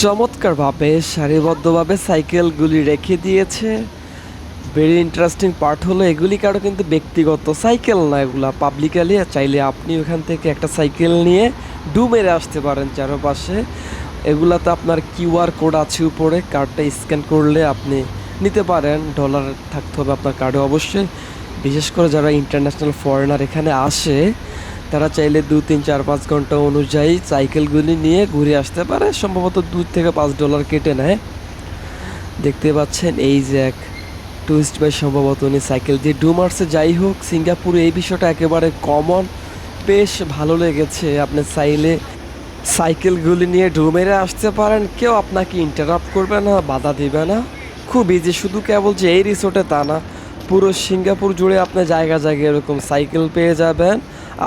চমৎকারভাবে সারিবদ্ধভাবে সাইকেলগুলি রেখে দিয়েছে। ভেরি ইন্টারেস্টিং পার্ট হলো এগুলি কারো কিন্তু ব্যক্তিগত সাইকেল না, এগুলা পাবলিকালি চাইলে আপনি ওখান থেকে একটা সাইকেল নিয়ে ডু মেরে আসতে পারেন চারপাশে। এগুলাতে আপনার কিউআর কোড আছে উপরে, কার্ডটা স্ক্যান করলে আপনি নিতে পারেন। ডলার থাকতে হবে আপনার কার্ডে অবশ্যই। বিশেষ করে যারা ইন্টারন্যাশনাল ফরেনার এখানে আসে তারা চাইলে 2, 3, 4, 5 ঘন্টা অনুযায়ী সাইকেলগুলি নিয়ে ঘুরে আসতে পারে। সম্ভবত $2 থেকে $5 কেটে নেয়। দেখতে পাচ্ছেন এই যে এক টুরিস্ট ভাই সম্ভবত উনি সাইকেল দিয়ে ডু মারছে। যাই হোক, সিঙ্গাপুরে এই বিষয়টা একেবারে কমন, বেশ ভালো লেগেছে। আপনি চাইলে সাইকেলগুলি নিয়ে ডু মেরে আসতে পারেন, কেউ আপনাকে ইন্টারাপ্ট করবে না, বাধা দিবে না। খুব ইজি। শুধু কেবল যে এই রিসোর্টে তা না, পুরো সিঙ্গাপুর জুড়ে আপনি জায়গায় জায়গায় এরকম সাইকেল পেয়ে যাবেন।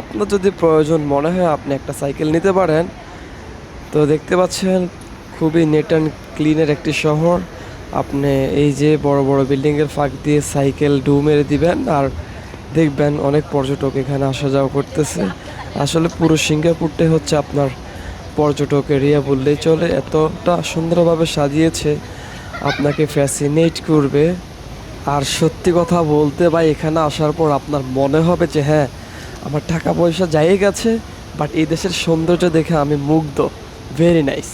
আপনার যদি প্রয়োজন মনে হয় আপনি একটা সাইকেল নিতে পারেন। তো দেখতে পাচ্ছেন খুবই নেট অ্যান্ড ক্লিনের একটি শহর। আপনি এই যে বড় বড় বিল্ডিংয়ের ফাঁক দিয়ে সাইকেল ডু মেরে দিবেন আর দেখবেন অনেক পর্যটক এখানে আসা যাওয়া করতেছে। আসলে পুরো সিঙ্গাপুরটাই হচ্ছে আপনার পর্যটক এরিয়া বললেই চলে। এতটা সুন্দরভাবে সাজিয়েছে, আপনাকে ফ্যাসিনেট করবে। আর সত্যি কথা বলতে ভাই, এখানে আসার পর আপনার মনে হবে যে হ্যাঁ, আমার টাকা পয়সা যাই গেছে, বাট এই দেশের সৌন্দর্য দেখে আমি মুগ্ধ। Very nice.